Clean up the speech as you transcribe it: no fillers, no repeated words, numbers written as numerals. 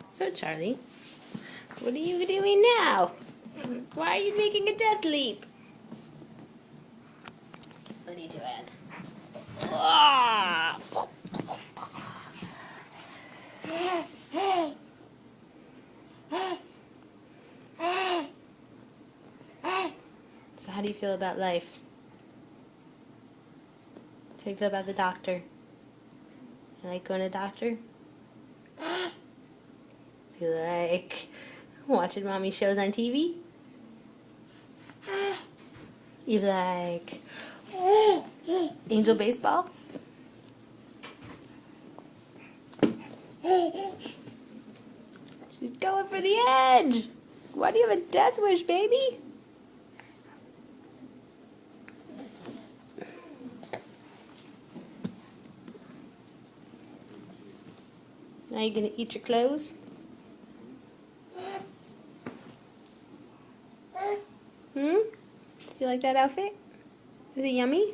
So, Charlie, what are you doing now? Why are you making a death leap? I need two hands. So how do you feel about life? How do you feel about the doctor? You like going to the doctor? You like watching mommy shows on TV? You like Angel Baseball? She's going for the edge! Why do you have a death wish, baby? Now you're gonna eat your clothes? Do you like that outfit? Is it yummy?